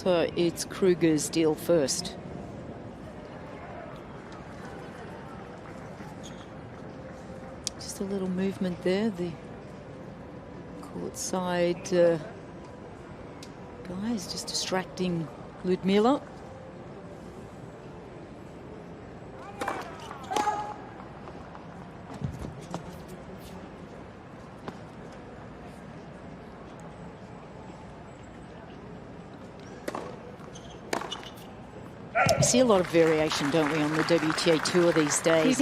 So it's Krueger's deal first. Just a little movement there. The court side guy is just distracting Liudmila. We see a lot of variation, don't we, on the WTA Tour these days?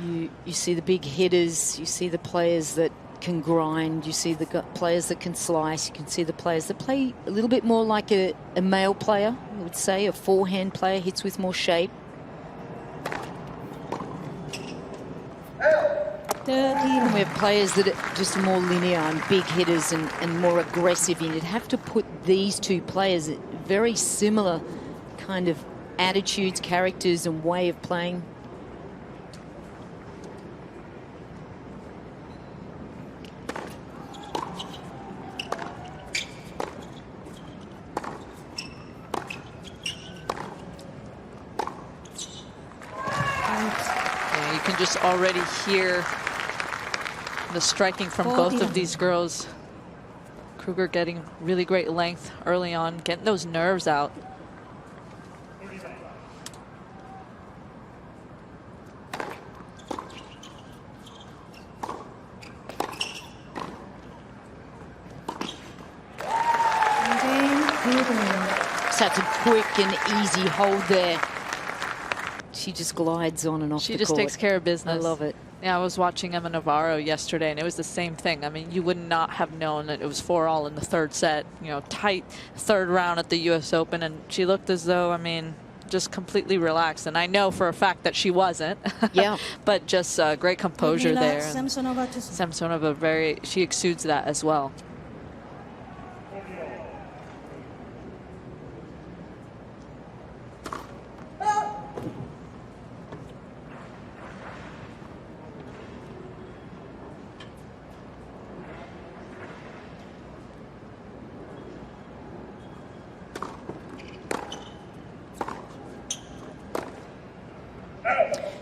You see the big hitters, you see the players that can grind, you see the players that can slice, you can see the players that play a little bit more like a male player, I would say, a forehand player, hits with more shape. And we have players that are just more linear and big hitters and more aggressive. And you'd have to put these two players at very similar kind of attitudes, characters, and way of playing. Yeah, you can just already hear the striking from both of these girls. Krueger getting really great length early on, getting those nerves out. Such a quick and easy hold there. She just glides on and off the court. She just takes care of business. I love it. Yeah, I was watching Emma Navarro yesterday, and it was the same thing. I mean, you would not have known that it was 4-all in the third set. You know, tight third round at the U.S. Open, and she looked as though, I mean, just completely relaxed. And I know for a fact that she wasn't. Yeah. But just great composure there. Samsonova, she exudes that as well.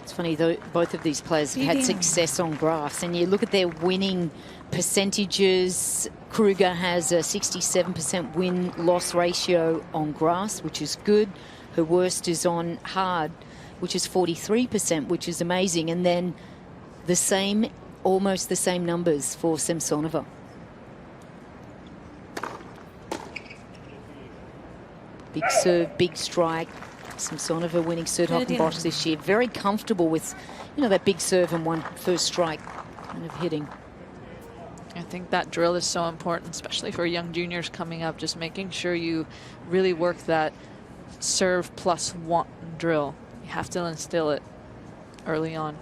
Funny though, both of these players have had success on grass, and you look at their winning percentages. Krueger has a 67% win-loss ratio on grass, which is good. Her worst is on hard, which is 43%, which is amazing. And then the same, almost the same numbers for Samsonova. Big serve, big strike. Samsonova winning Surt-Hockenbosch this year. Very comfortable with, you know, that big serve and one first strike kind of hitting. I think that drill is so important, especially for young juniors coming up, just making sure you really work that serve plus one drill. You have to instill it early on.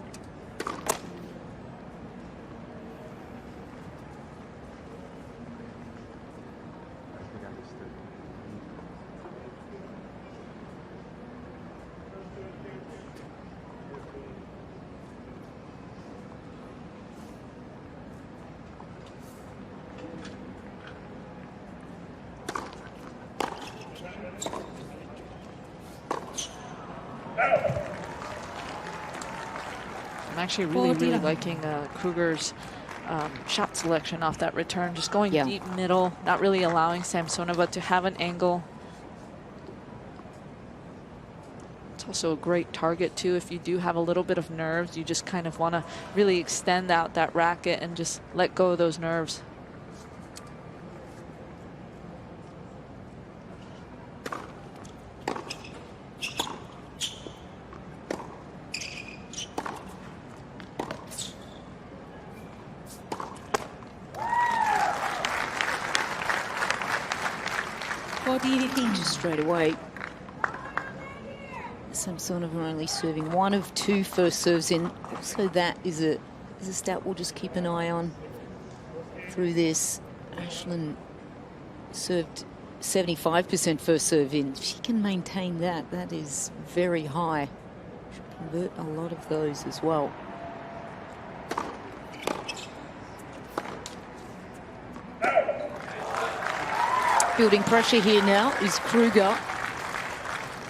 I'm actually really liking Krueger's shot selection off that return. Just going deep middle, not really allowing Samsonova to have an angle. It's also a great target, too, if you do have a little bit of nerves. You just kind of want to really extend out that racket and just let go of those nerves. Just straight away, Samsonova only serving one of two first serves in. So that is a stat we'll just keep an eye on through this. Ashlyn served 75% first serve in. If she can maintain that, that is very high. She'll convert a lot of those as well. Building pressure here now is Krueger.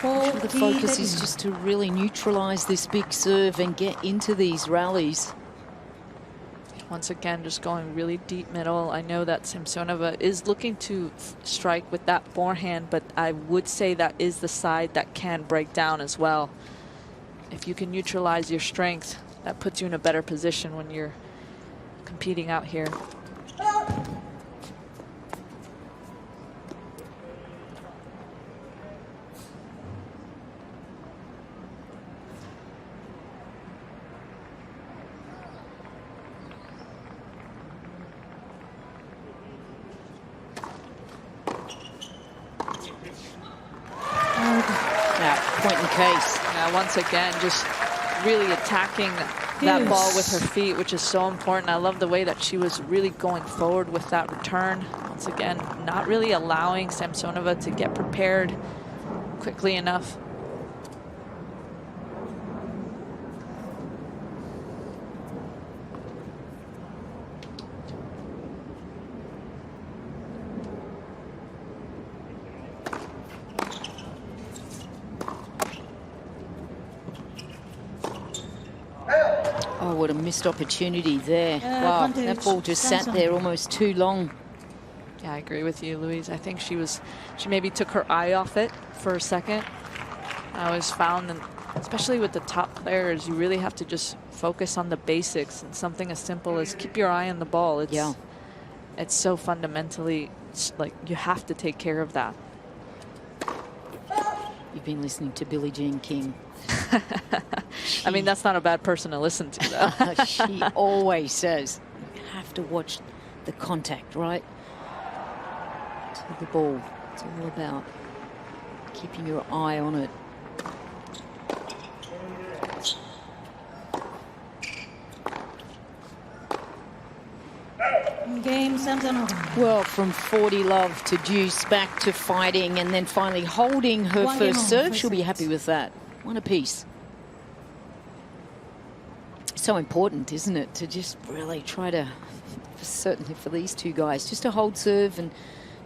The focus is just to really neutralise this big serve and get into these rallies. Once again, just going really deep middle. I know that Samsonova is looking to strike with that forehand, but I would say that is the side that can break down as well. If you can neutralize your strength, that puts you in a better position when you're competing out here. Point in case. Yeah, once again, just really attacking that ball with her feet, which is so important. I love the way that she was really going forward with that return. Once again, not really allowing Samsonova to get prepared quickly enough. Oh, what a missed opportunity there. Wow, that ball just sat there almost too long. Yeah, I agree with you, Louise. I think she maybe took her eye off it for a second. I always found that, especially with the top players, you really have to just focus on the basics, and something as simple as keep your eye on the ball. It's so fundamentally, like, you have to take care of that. You've been listening to Billie Jean King. I mean, that's not a bad person to listen to, though. She always says, you have to watch the contact, right? To the ball. It's all about keeping your eye on it. Game, Samsonova. Well, from 40 love to deuce, back to fighting, and then finally holding her first serve. She'll be happy with that. One apiece. So important, isn't it, to just really try to, certainly for these two guys, just to hold serve and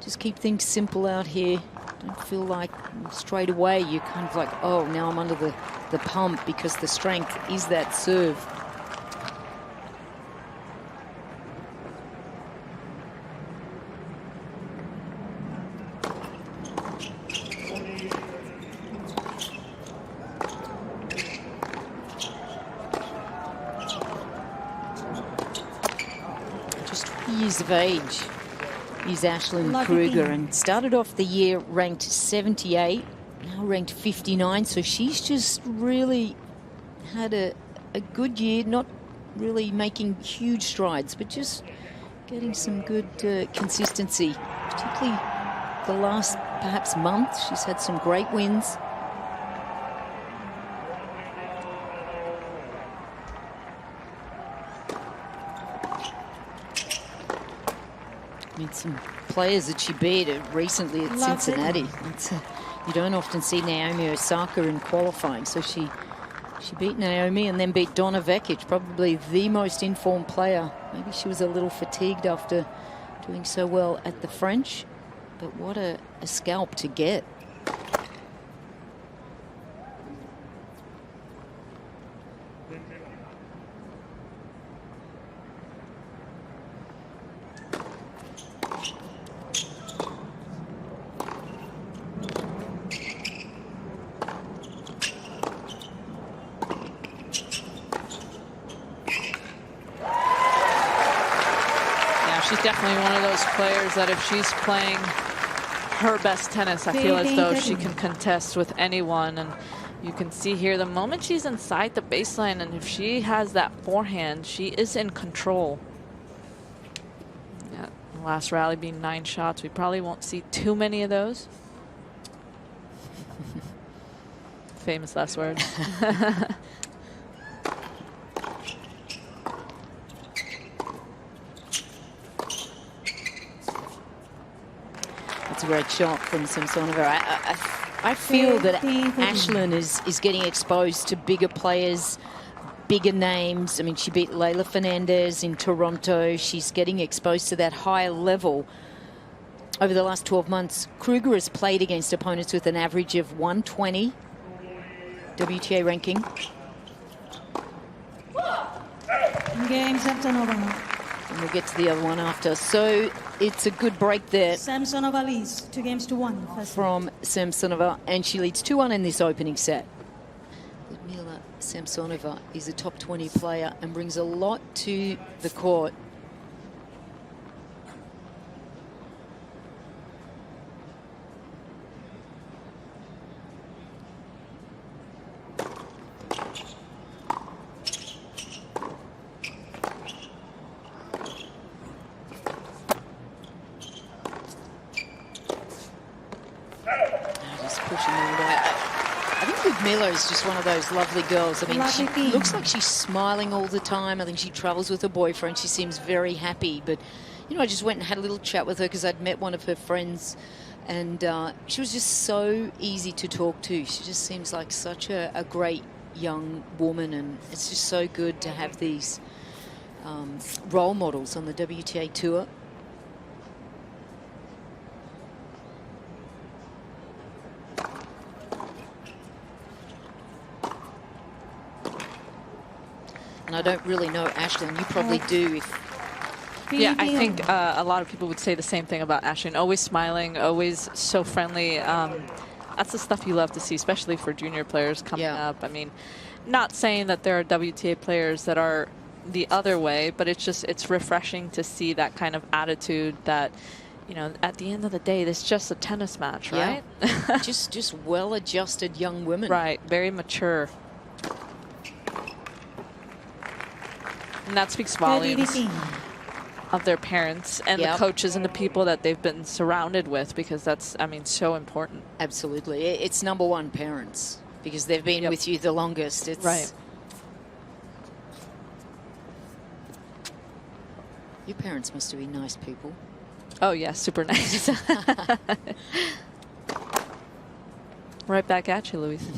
just keep things simple out here. Don't feel like straight away you're kind of like, oh, now I'm under the pump, because the strength is that serve. Years of age is Ashlyn Krueger, and started off the year ranked 78, now ranked 59, so she's just really had a good year, not really making huge strides, but just getting some good consistency, particularly the last perhaps month. She's had some great wins. Some players that she beat recently at Cincinnati. You don't often see Naomi Osaka in qualifying, so she beat Naomi and then beat Donna Vekic, probably the most informed player. Maybe she was a little fatigued after doing so well at the French, but what a scalp to get. She's definitely one of those players that if she's playing her best tennis, I feel as though she can contest with anyone. And you can see here, the moment she's inside the baseline, and if she has that forehand, she is in control. Yeah, the last rally being 9 shots. We probably won't see too many of those. Famous last word. That's a great shot from Samsonova. I feel that Ashlyn is getting exposed to bigger players, bigger names. I mean, she beat Leylah Fernandez in Toronto. She's getting exposed to that higher level over the last 12 months, Krueger has played against opponents with an average of 120 WTA ranking. Game Samsonova. And we'll get to the other one after. So it's a good break there. Samsonova leads 2-1. From Samsonova, and she leads 2-1 in this opening set. Liudmila Samsonova is a top 20 player and brings a lot to the court. Liudmila is just one of those lovely girls. I mean, she looks like she's smiling all the time. I think she travels with her boyfriend. She seems very happy. But, you know, I just went and had a little chat with her because I'd met one of her friends. And she was just so easy to talk to. She just seems like such a great young woman. And it's just so good to have these role models on the WTA Tour. And I don't really know Ashlyn. You probably do. Yeah, I think a lot of people would say the same thing about Ashlyn. Always smiling, always so friendly. That's the stuff you love to see, especially for junior players coming up. I mean, not saying that there are WTA players that are the other way, but it's refreshing to see that kind of attitude that, you know, at the end of the day, it's just a tennis match, right? Yeah. just well-adjusted young women. Right, very mature. And that speaks volumes of their parents and the coaches and the people that they've been surrounded with, because that's, I mean, so important. Absolutely. It's number one, parents, because they've been with you the longest. It's right. Your parents must have been nice people. Oh, yeah, super nice. Right back at you, Louise.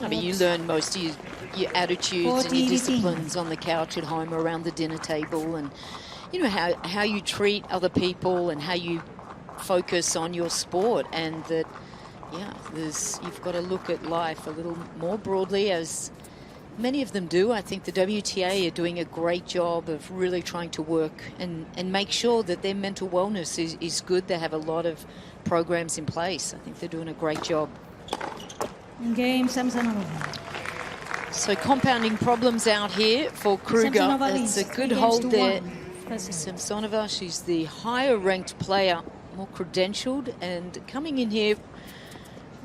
I mean, you learn most of your attitudes and your disciplines on the couch at home, around the dinner table, and you know how you treat other people and how you focus on your sport, and that you've got to look at life a little more broadly, as many of them do. I think the WTA are doing a great job of really trying to work and make sure that their mental wellness is good. They have a lot of programs in place. I think they're doing a great job. Game Samsonova. So compounding problems out here for Krueger. It's a good hold there. Samsonova, she's the higher ranked player, more credentialed, and coming in here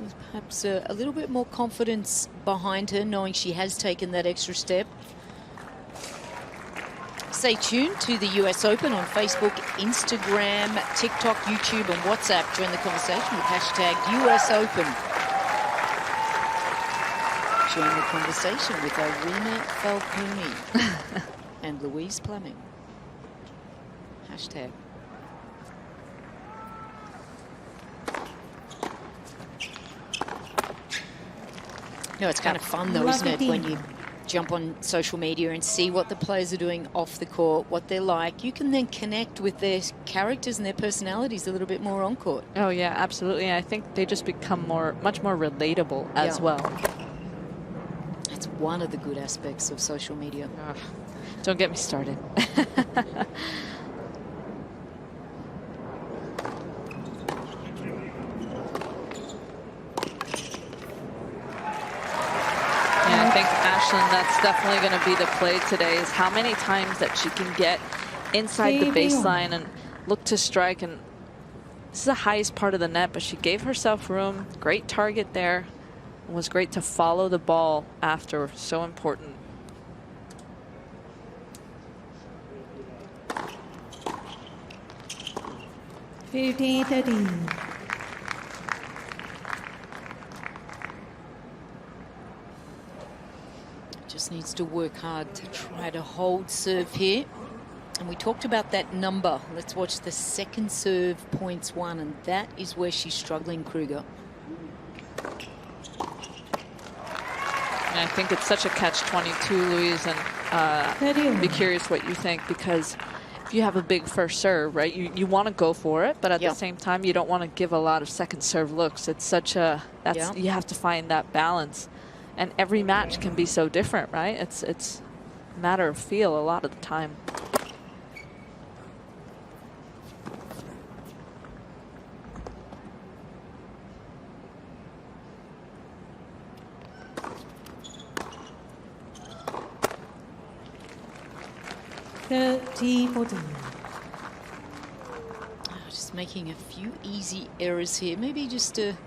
with perhaps a little bit more confidence behind her, knowing she has taken that extra step. Stay tuned to the US Open on Facebook, Instagram, TikTok, YouTube, and WhatsApp. Join the conversation with hashtag US Open. Join the conversation with Aryna Falconi and Louise Plumbing. Hashtag. You know, it's kind of fun though, isn't it, when you jump on social media and see what the players are doing off the court, what they're like. You can then connect with their characters and their personalities a little bit more on court. Oh yeah, absolutely. I think they just become much more relatable as well. That's one of the good aspects of social media. Oh, don't get me started. I think Ashlyn, that's definitely going to be the play today, is how many times that she can get inside the baseline and look to strike. And this is the highest part of the net, but she gave herself room. Great target there. It was great to follow the ball after. So important. Just needs to work hard to try to hold serve here. And we talked about that number. Let's watch the second serve points won, and that is where she's struggling, Krueger. And I think it's such a catch-22, Louise, and be curious what you think, because if you have a big first serve, right, you want to go for it, but at the same time, you don't want to give a lot of second serve looks. It's such a, you have to find that balance. And every match can be so different, right? It's a matter of feel a lot of the time. Just making a few easy errors here. Maybe just a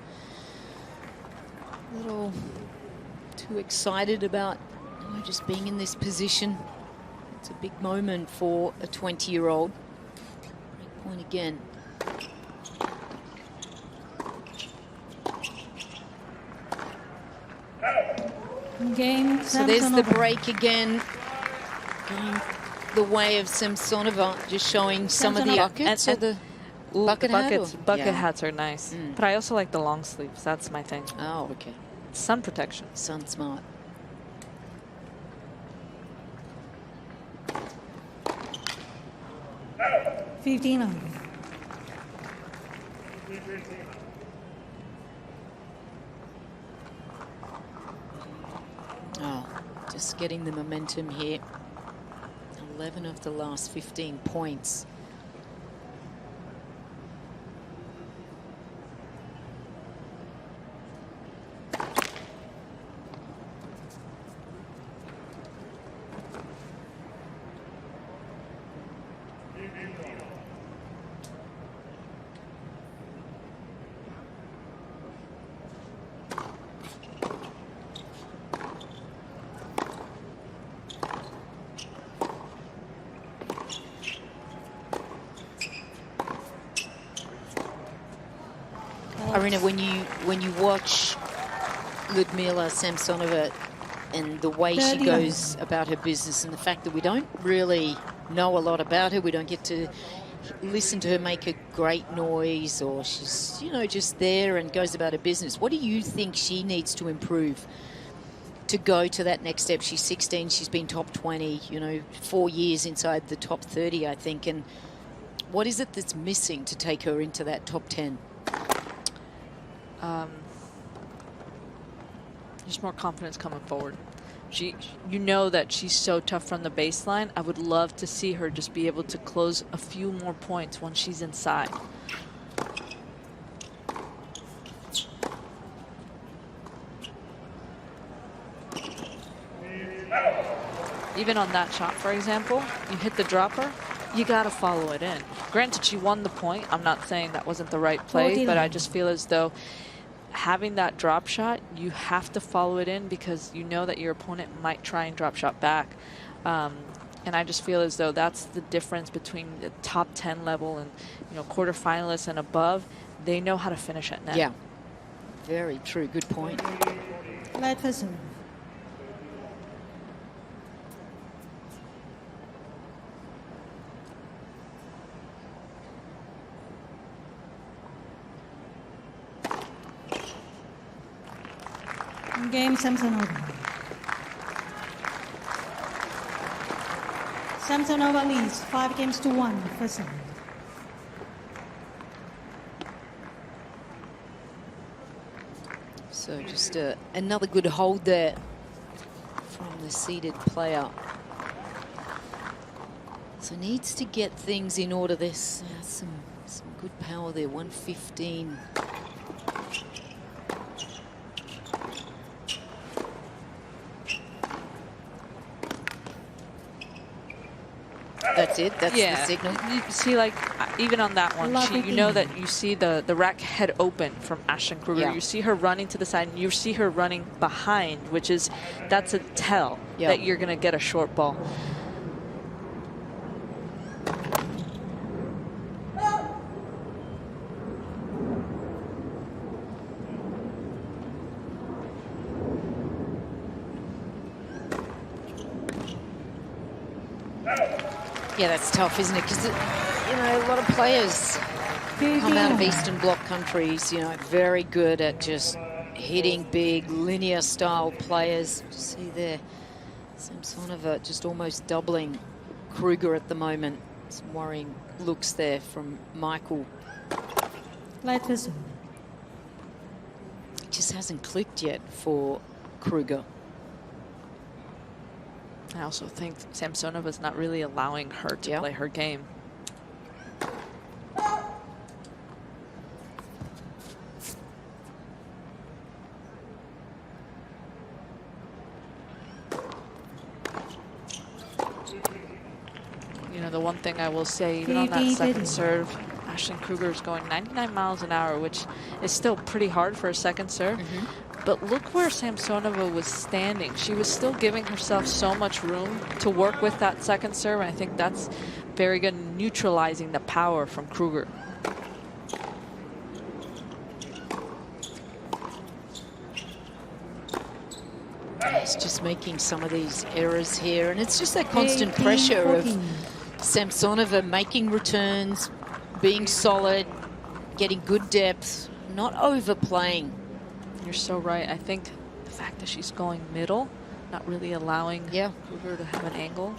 little too excited about just being in this position. It's a big moment for a 20-year-old. Break point again. Game. So there's the break again. Going the way of Samsonova, just showing some of the buckets. And the bucket buckets. Bucket hats are nice. But I also like the long sleeves. That's my thing. Oh, okay. Sun protection. Sun smart. Oh, just getting the momentum here. 11 of the last 15 points. Aryna, when you watch Liudmila Samsonova and the way she goes about her business, and the fact that we don't really know a lot about her, we don't get to listen to her make a great noise, or she's, you know, just there and goes about her business. What do you think she needs to improve to go to that next step? She's 16, she's been top 20, you know, 4 years inside the top 30, I think. And what is it that's missing to take her into that top 10? Just more confidence coming forward. You know that she's so tough from the baseline. I would love to see her just be able to close a few more points when she's inside. Even on that shot, for example, you hit the dropper, you got to follow it in. Granted, she won the point. I'm not saying that wasn't the right play, but I just feel as though having that drop shot, you have to follow it in, because you know that your opponent might try and drop shot back. And I just feel as though that's the difference between the top 10 level and, you know, quarterfinalists and above. They know how to finish at net. Yeah, very true. Good point. Light for serve. Game Samsonova. Samsonova leads 5-1 for serve. So just another good hold there from the seeded player. So needs to get things in order. There's some good power there. 115. That's it. That's the signal. You see, like, even on that one, you know that you see the rack head open from Ashlyn Krueger. Yeah. You see her running to the side, and you see her running behind, which is, that's a tell that you're going to get a short ball. Yeah, that's tough, isn't it? Because, you know, a lot of players come out of Eastern Bloc countries, you know, very good at just hitting big, linear style players. See there, Samsonova just almost doubling Krueger at the moment. Some worrying looks there from Michael. Light whistle. It just hasn't clicked yet for Krueger. I also think Samsonova's not really allowing her to play her game. You know, the one thing I will say, even on that second serve, Ashlyn Krueger is going 99 miles an hour, which is still pretty hard for a second serve. But look where Samsonova was standing. She was still giving herself so much room to work with that second serve. And I think that's very good, neutralizing the power from Krueger. He's just making some of these errors here. And it's just that constant pressure of Samsonova making returns, being solid, getting good depth, not overplaying. You're so right. I think the fact that she's going middle, not really allowing Krueger to have an angle.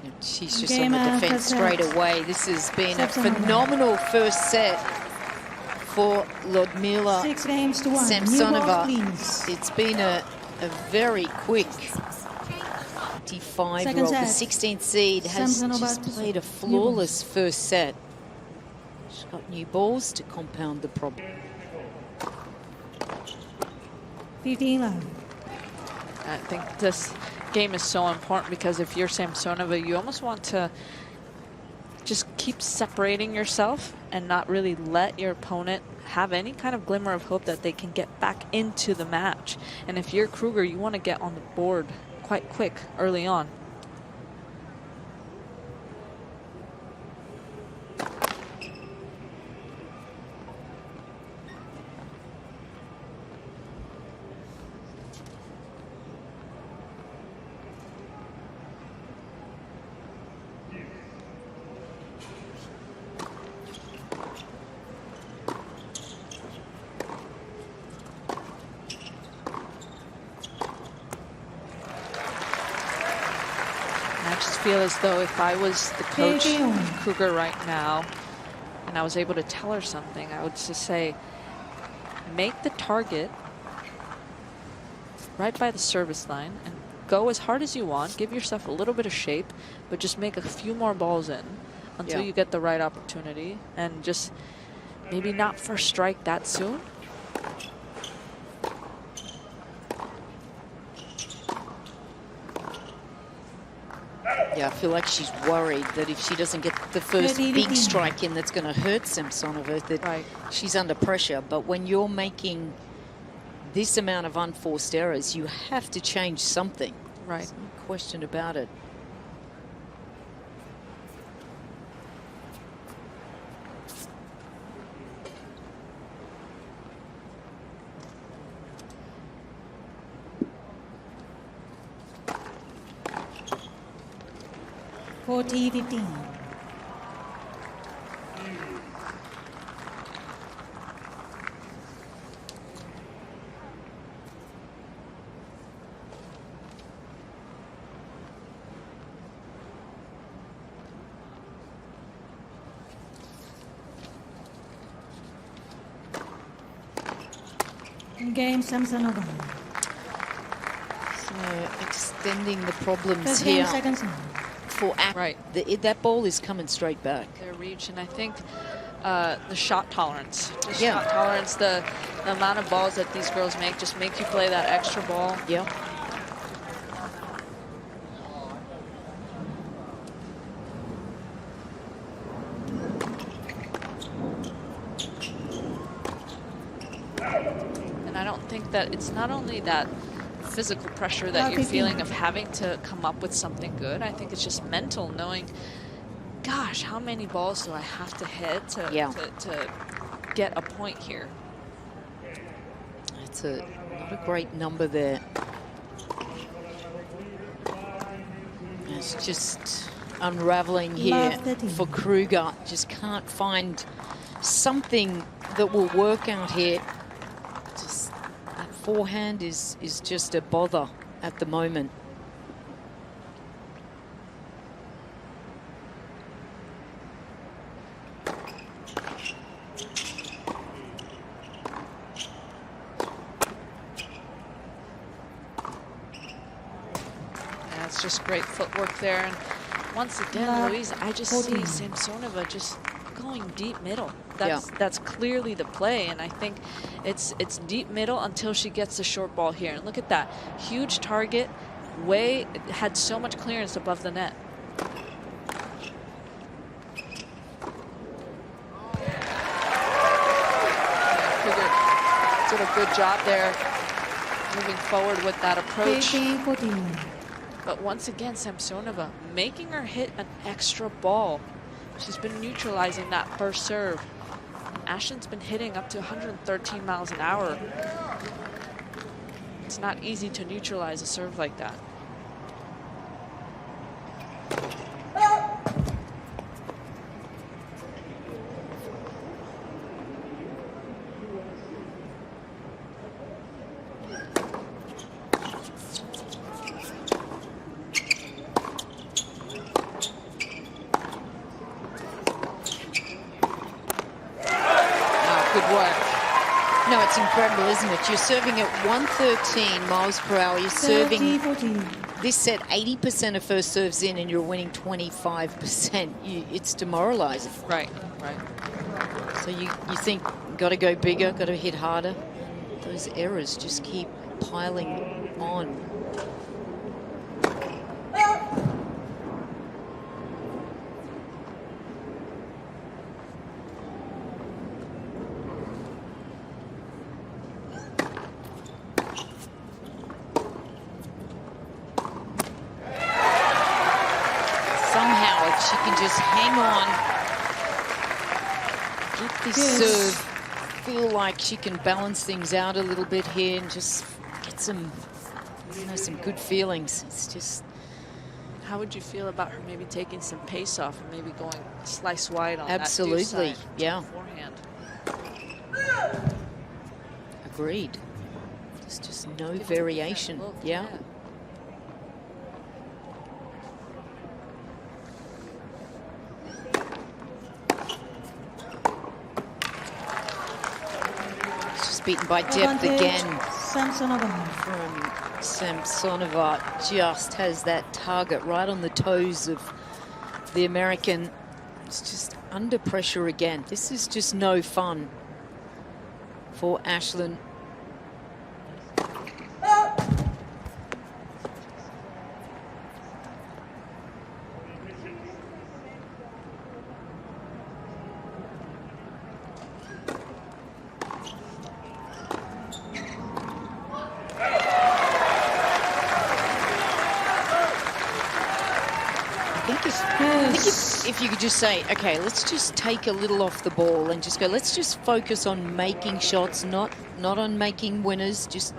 And she's just on the defense straight away. This has been a phenomenal first set for Liudmila Samsonova. It's been a very quick 25-year-old, the 16th seed, has just played a flawless first set. She's got new balls to compound the problem. 15 love. I think this game is so important because if you're Samsonova, you almost want to just keep separating yourself and not really let your opponent have any kind of glimmer of hope that they can get back into the match. And if you're Krueger, you want to get on the board quite quick early on. Feel as though if I was the coach Krueger right now and I was able to tell her something, I would just say, make the target right by the service line and go as hard as you want. Give yourself a little bit of shape, but just make a few more balls in until you get the right opportunity, and just maybe not first strike that soon. Yeah, I feel like she's worried that if she doesn't get the first big strike in, that's going to hurt Samsonova, that she's under pressure. But when you're making this amount of unforced errors, you have to change something. Right. There's no question about it. $40-15. Game Samsonova. So extending the problems First here. game, second set. For that ball is coming straight back. Their reach, and I think the shot tolerance. Shot tolerance, the amount of balls that these girls make just make you play that extra ball. Yeah. And I don't think that it's not only that physical pressure that you're feeling of having to come up with something good. I think it's just mental, knowing, gosh, how many balls do I have to hit to get a point here? It's not a great number there. It's just unraveling here for Krueger. Just can't find something that will work out here. Just that forehand is just a bother at the moment. It's just great footwork there. And once again, Louise, I just see Samsonova just going deep middle. That's clearly the play, and I think it's deep middle until she gets the short ball here. And look at that huge target, had so much clearance above the net. Krueger did a good job there, moving forward with that approach. But once again, Samsonova making her hit an extra ball. She's been neutralizing that first serve. Ashlyn's been hitting up to 113 miles an hour. It's not easy to neutralize a serve like that. No, it's incredible, isn't it? You're serving at 113 miles per hour. You're serving this set 80% of first serves in, and you're winning 25%. It's demoralizing. Right. So you think, got to go bigger, got to hit harder. Those errors just keep piling on. She can just hang on, get this serve, feel like she can balance things out a little bit here and just get some, some good feelings. It's just. How would you feel about her maybe taking some pace off and maybe going slice wide on absolutely, that side yeah. Forehand? Agreed. There's just no variation. Yeah. Beaten by depth again from Samsonova. Just has that target right on the toes of the American. It's just under pressure again. This is just no fun for Ashlyn. If you could just say, okay, let's just take a little off the ball and just go, let's just focus on making shots, not on making winners. Just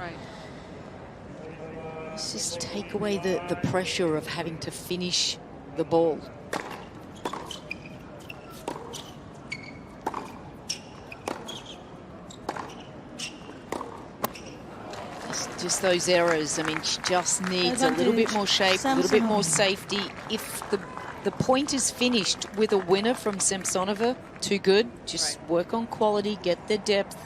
let's just take away the pressure of having to finish the ball. Just those errors. I mean, she just needs a little bit more shape, a little bit more safety. If the point is finished with a winner from Samsonova, too good. Just work on quality, get the depth.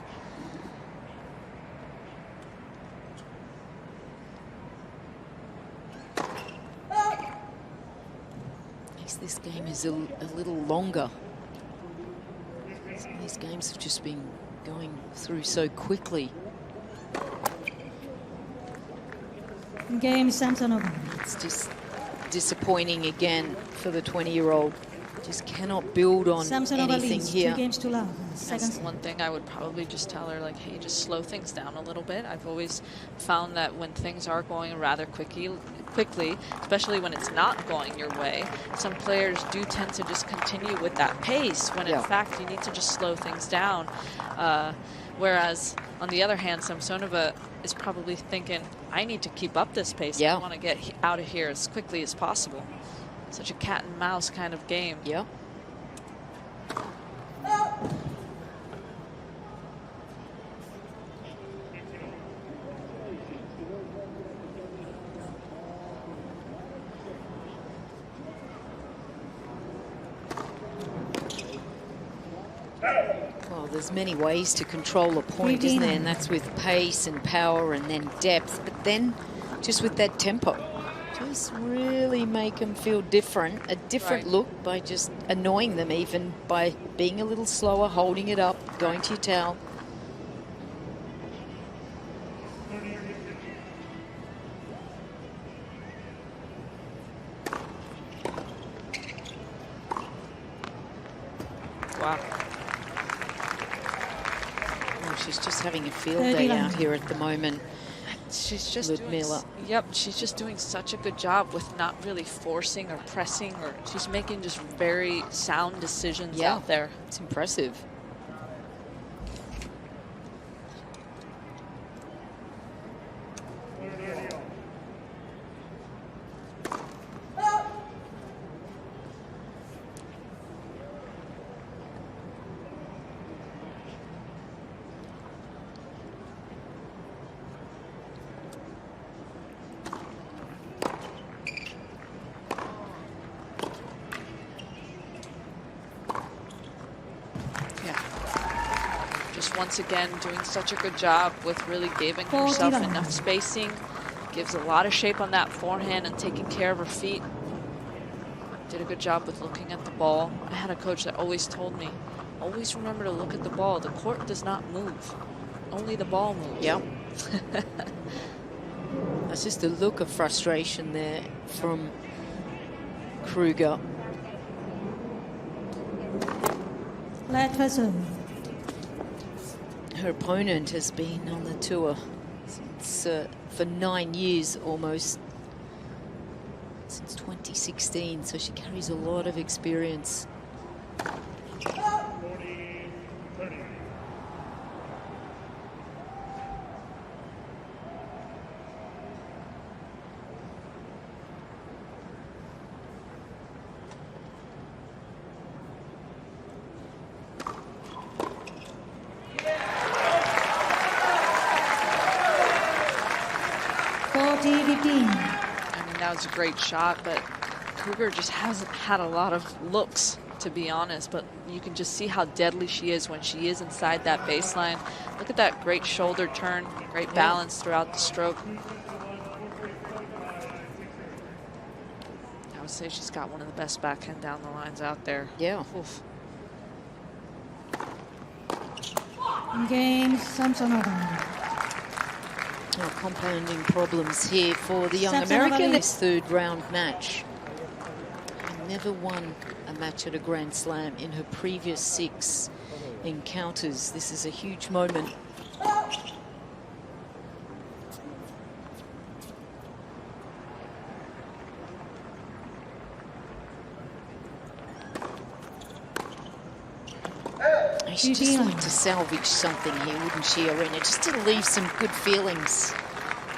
Makes this game is a little longer. Some of these games have just been going through so quickly. Game Samsonova. It's just disappointing again for the 20-year-old. Just cannot build on anything here. 2 games to love. That's one thing I would probably just tell her, like, hey, just slow things down a little bit. I've always found that when things are going rather quickly, especially when it's not going your way, some players do tend to just continue with that pace when in fact you need to just slow things down. Whereas on the other hand, Samsonova is probably thinking, I need to keep up this pace. I want to get out of here as quickly as possible. such a cat and mouse kind of game. Yep. Well, there's many ways to control a point, isn't there? And that's with pace and power and then depth. But then just with that tempo, just really make them feel different, a different look by just annoying them, even by being a little slower, holding it up, going to your towel. Wow. Oh, she's just having a field day out here at the moment. She's just Liudmila. she's just doing such a good job with not really forcing or pressing, or she's making just very sound decisions out there. It's impressive. Once again, doing such a good job with really giving herself enough spacing. Gives a lot of shape on that forehand and taking care of her feet. Did a good job with looking at the ball. I had a coach that always told me, always remember to look at the ball. The court does not move. Only the ball moves. Yep. That's just a look of frustration there from Krueger. Let us Her opponent has been on the tour since, for 9 years almost, since 2016, so she carries a lot of experience. I mean, that was a great shot, but Krueger just hasn't had a lot of looks, to be honest. But you can just see how deadly she is when she is inside that baseline. Look at that great shoulder turn, great balance throughout the stroke. I would say she's got one of the best backhand down the lines out there. Yeah. Oof. Game Samsonova. Oh, compounding problems here for the young Samsonova American. leads. This third round match. Never won a match at a Grand Slam in her previous 6 encounters. This is a huge moment. She'd just like to salvage something here, wouldn't she, Aryna? Just to leave some good feelings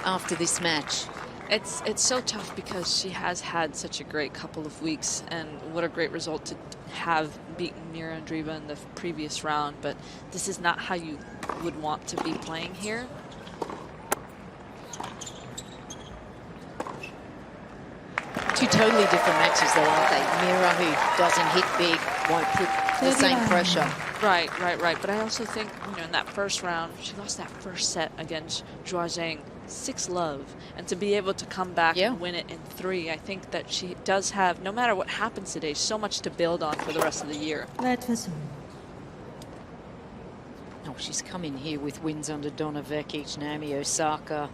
after this match. It's so tough because she has had such a great couple of weeks, and what a great result to have beaten Mira Andreeva in the previous round, but this is not how you would want to be playing here. Two totally different matches, though, aren't they? Mira, who doesn't hit big, won't put the same pressure. Right. But I also think, you know, in that first round, she lost that first set against Zhuazhang 6-love, and to be able to come back and win it in 3, I think that she does have, no matter what happens today, so much to build on for the rest of the year. Oh, she's come in here with wins under Donna Vekic, Naomi Osaka,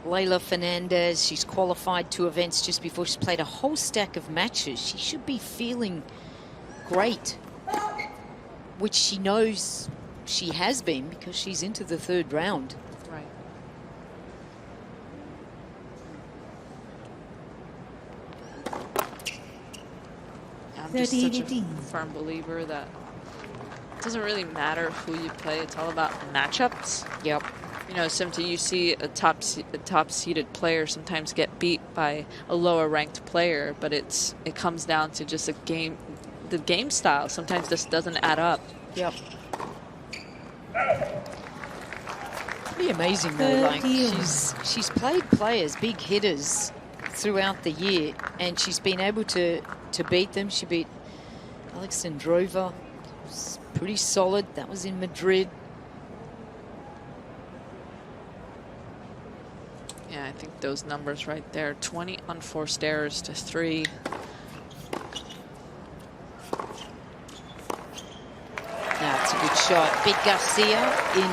Leylah Fernandez. She's qualified 2 events just before she's played a whole stack of matches. She should be feeling great, which she knows she has been because she's into the 3rd round. Right. I'm just such a firm believer that it doesn't really matter who you play. It's all about matchups. Yep. You know, sometimes you see a top-seeded player sometimes get beat by a lower-ranked player, but it comes down to just the game style. Sometimes this doesn't add up. Yep. Pretty amazing though. Like she's played players, big hitters, throughout the year, and she's been able to beat them. She beat Alexandrova. It's pretty solid. That was in Madrid. Yeah, I think those numbers right there, 20 unforced errors to 3. That's a good shot. Beat Garcia in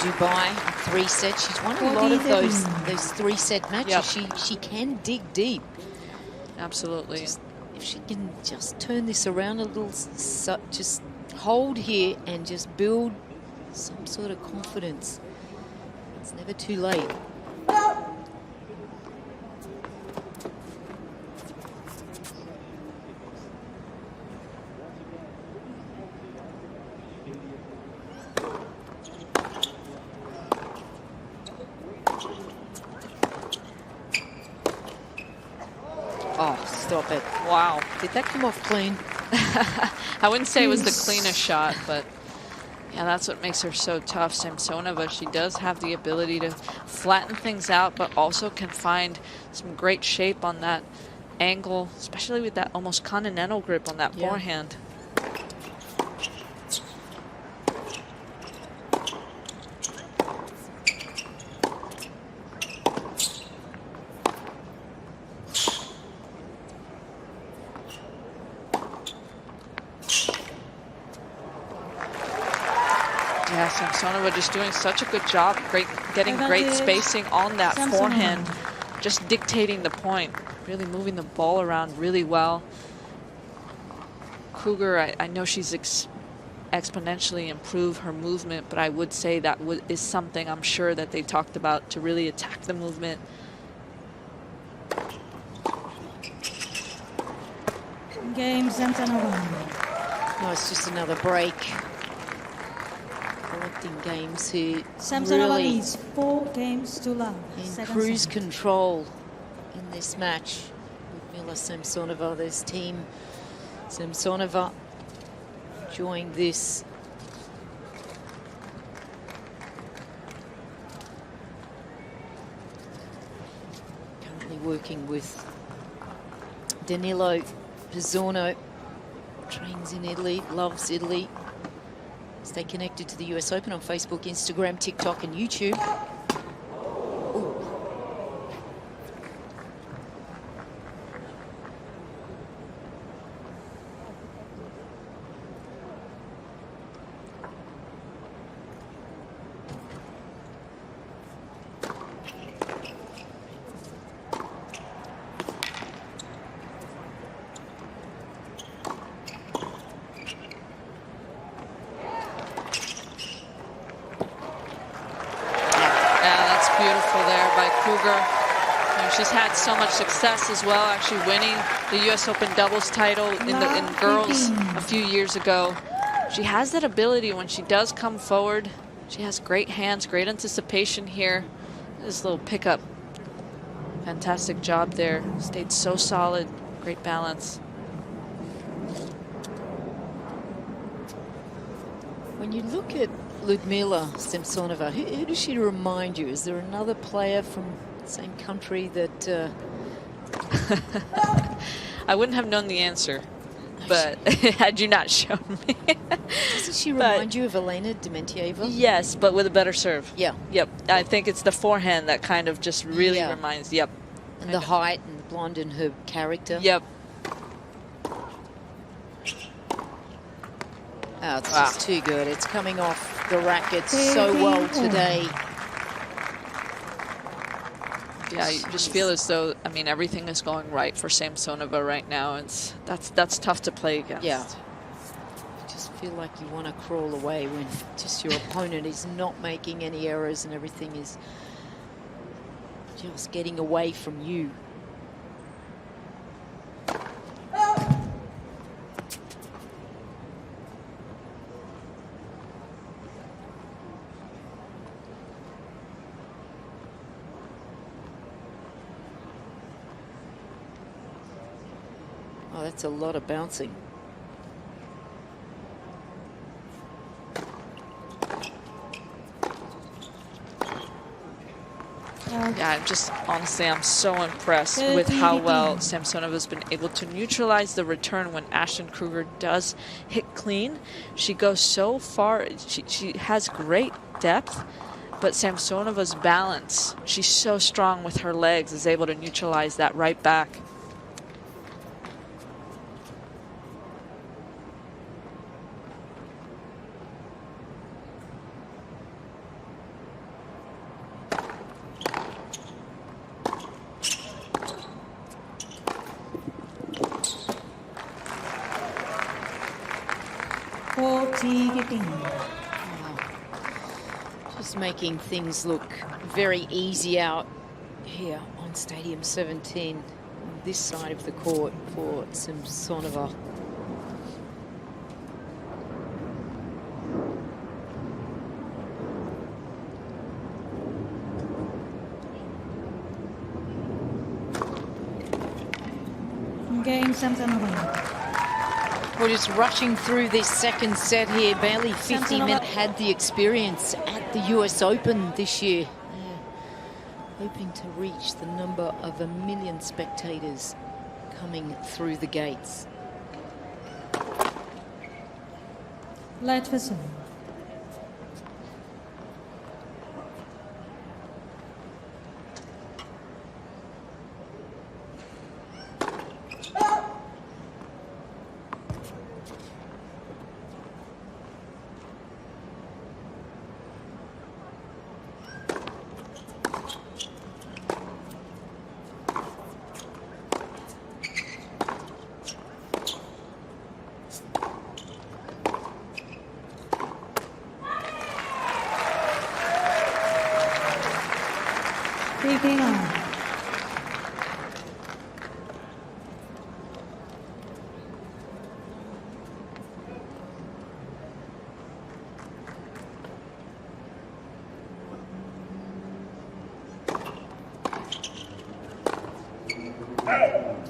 Dubai in 3 sets. She's won a lot of those 3-set matches. Yep. She can dig deep. Absolutely. If she can just turn this around a little, just hold here and just build some sort of confidence. It's never too late. Oh, stop it. Wow. Did that come off clean? I wouldn't say it was the cleanest shot, but yeah, that's what makes her so tough. Samsonova, she does have the ability to flatten things out, but also can find some great shape on that angle, especially with that almost continental grip on that forehand. Yeah, Samsonova just doing such a good job, getting great spacing on that forehand, just dictating the point, really moving the ball around really well. Krueger, I know she's exponentially improved her movement, but I would say that is something I'm sure that they talked about to really attack the movement. Game Samsonova. No, it's just another break. Collecting games here. Samsonova Really leads 4 games to love. in cruise control in this match. Liudmila Samsonova, there's team Samsonova enjoying this. Currently working with Danilo Pizzorno. Trains in Italy, loves Italy. Stay connected to the US Open on Facebook, Instagram, TikTok, and YouTube. Ooh. Beautiful there by Krueger. She's had so much success as well, actually winning the US Open doubles title in girls a few years ago. She has that ability when she does come forward. She has great hands, great anticipation here. This little pickup. Fantastic job there. Stayed so solid. Great balance. When you look at Liudmila Samsonova, who does she remind you? Is there another player from the same country that... I wouldn't have known the answer, but had you not shown me. Doesn't she remind you of Elena Dementieva? Yes, but with a better serve. Yeah. Yep. I think it's the forehand that kind of just really reminds. Yep. And the height and the blonde and her character. Yep. Oh, it's just too good. It's coming off the racket so well today. Yeah, you just feel as though, I mean, everything is going right for Samsonova right now. That's tough to play against. Yeah. You just feel like you want to crawl away when just your opponent is not making any errors and everything is just getting away from you. Oh, that's a lot of bouncing. Yeah, honestly, I'm so impressed with how well Samsonova's been able to neutralize the return when Ashlyn Krueger does hit clean. She goes so far. She has great depth, but Samsonova's balance, she's so strong with her legs, is able to neutralize that right back. Just making things look very easy out here on Stadium 17, on this side of the court for Samsonova. Game Samsonova. We're just rushing through this second set here. Barely 50 minutes. Had the experience at the US Open this year. Hoping to reach the number of 1 million spectators coming through the gates. Light for serve.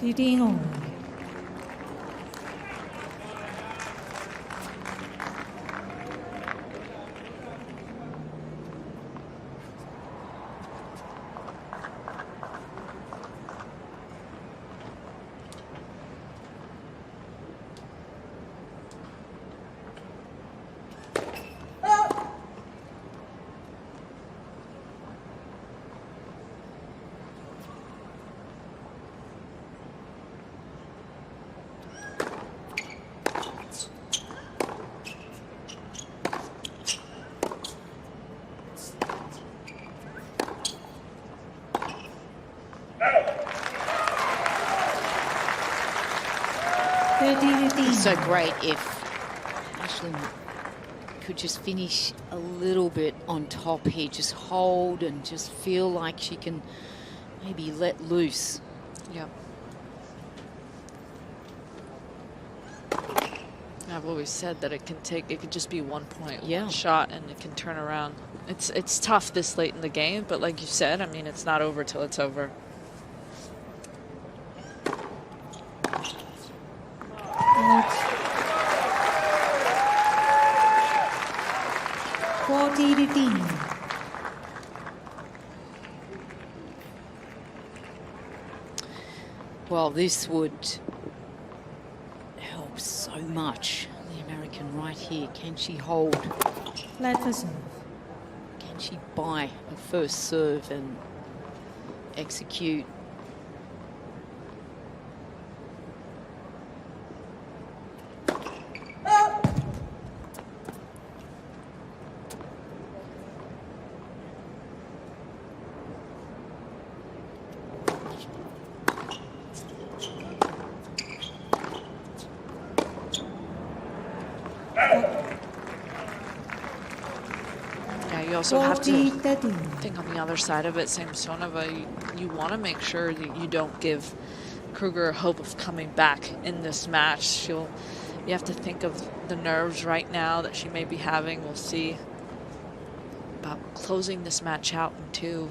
Leading on. So great if Ashlyn could just finish a little bit on top here, just hold and just feel like she can maybe let loose. Yep. I've always said that it could just be 1 point, one shot, and it can turn around. It's tough this late in the game, but like you said, I mean, it's not over till it's over. Well, this would help so much. The American right here. Can she hold? Can she buy a first serve and execute? You also have to think on the other side of it, Samsonova, you want to make sure that you don't give Krueger hope of coming back in this match. You have to think of the nerves right now that she may be having. We'll see about closing this match out in 2.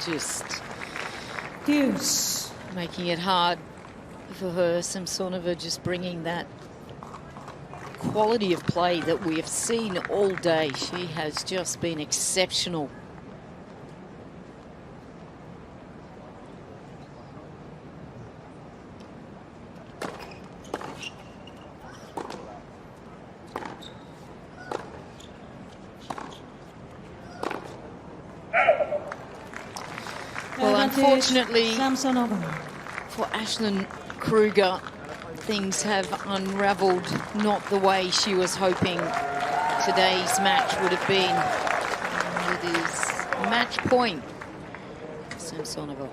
just Deuce. making it hard for her. Samsonova just bringing that quality of play that we have seen all day. She has just been exceptional. Well, unfortunately for Ashlyn Krueger, things have unravelled not the way she was hoping today's match would have been. And it is match point for Samsonova.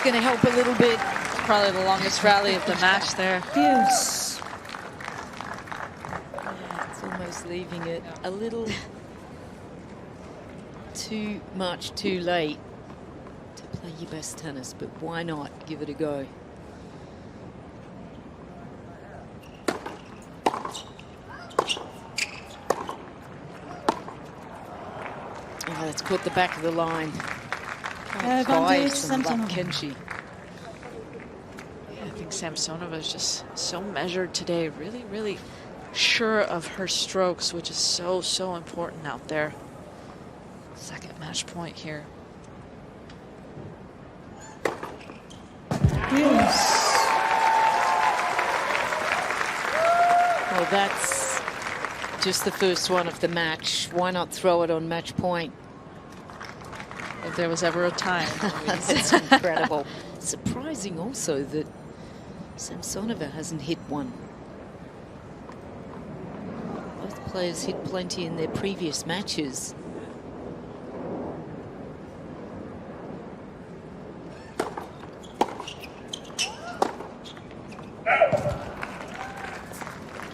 Going to help a little bit. Probably the longest rally of the match there. Deuce. It's almost leaving it a little too much too late to play your best tennis, but why not give it a go? Oh, that's caught the back of the line. Twice and luck, can she? Yeah, I think Samsonova is just so measured today. Really, really sure of her strokes, which is so, so important out there. Second match point here. Yes. Well, that's just the first one of the match. Why not throw it on match point? If there was ever a time. That's incredible. Surprising also that Samsonova hasn't hit one. Both players hit plenty in their previous matches.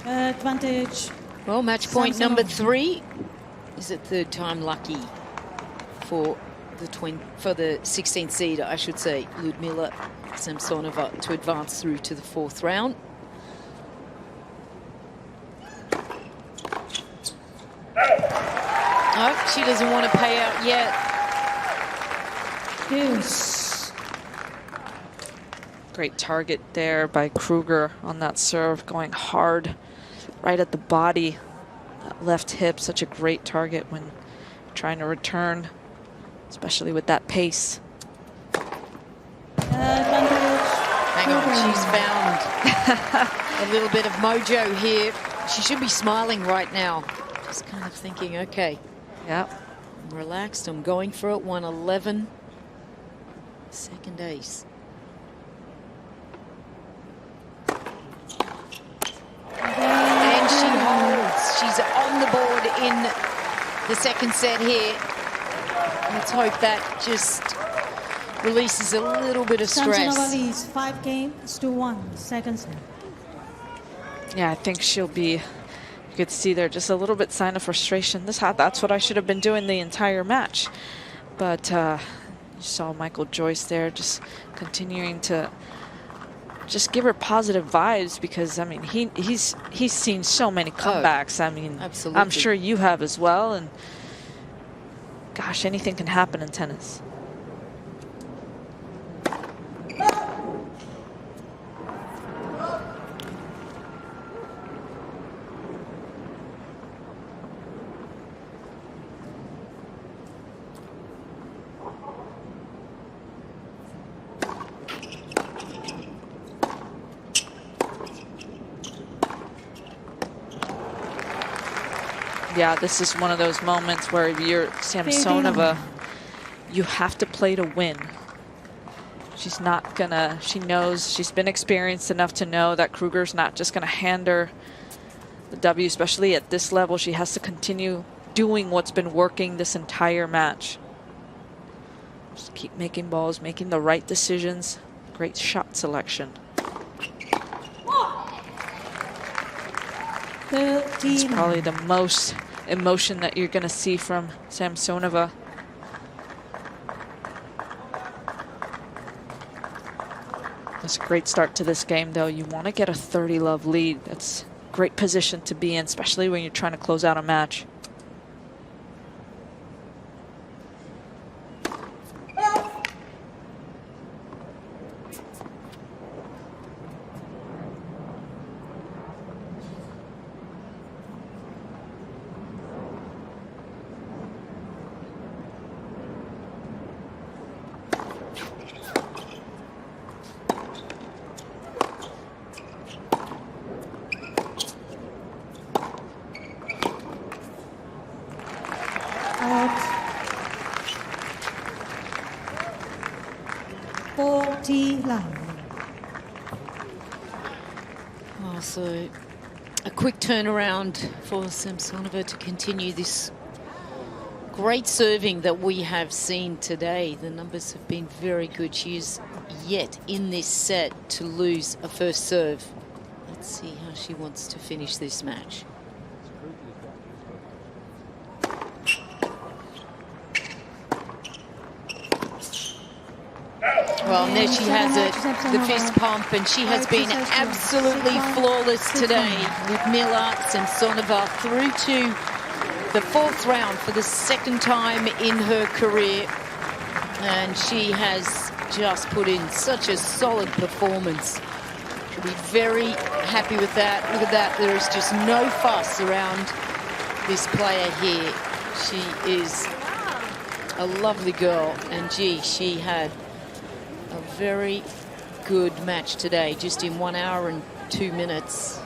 Advantage. Well, match point Samsonova. number 3 is it third time lucky for the 16th seed, I should say, Liudmila Samsonova, to advance through to the 4th round. Oh, she doesn't want to pay out yet. Deuce. Great target there by Krueger on that serve, going hard right at the body. That left hip, such a great target when trying to return, especially with that pace. Hang on, she's found a little bit of mojo here. She should be smiling right now. Just kind of thinking, okay, yeah, I'm relaxed, I'm going for it. 111. Second ace. And she holds. She's on the board in the second set here. Let's hope that just releases a little bit of stress. Samsonova leads 5-1, second set. Yeah, I think she'll be, you could see there just a little bit sign of frustration. That's what I should have been doing the entire match. But you saw Michael Joyce there just continuing to just give her positive vibes, because I mean he's seen so many comebacks. I mean, absolutely. I'm sure you have as well, and gosh, anything can happen in tennis. Yeah, this is one of those moments where you're Samsonova, you have to play to win. She's not gonna, she knows, she's been experienced enough to know that Krueger's not just gonna hand her the W, especially at this level. She has to continue doing what's been working this entire match. Just keep making balls, making the right decisions. Great shot selection. It's 39. probably the most emotion that you're going to see from Samsonova. That's a great start to this game, though. You want to get a 30-love lead. That's a great position to be in, especially when you're trying to close out a match. Out. 40 love. Oh, so a quick turnaround for Samsonova to continue this great serving that we have seen today. The numbers have been very good. She is yet in this set to lose a first serve. Let's see how she wants to finish this match. Well, and there she has it, the fist pump, and she has been absolutely flawless today. Liudmila Samsonova through to the 4th round for the 2nd time in her career. And she has just put in such a solid performance. She'll be very happy with that. Look at that, there is just no fuss around this player here. She is a lovely girl, and gee, she had a very good match today, just in 1 hour and 2 minutes.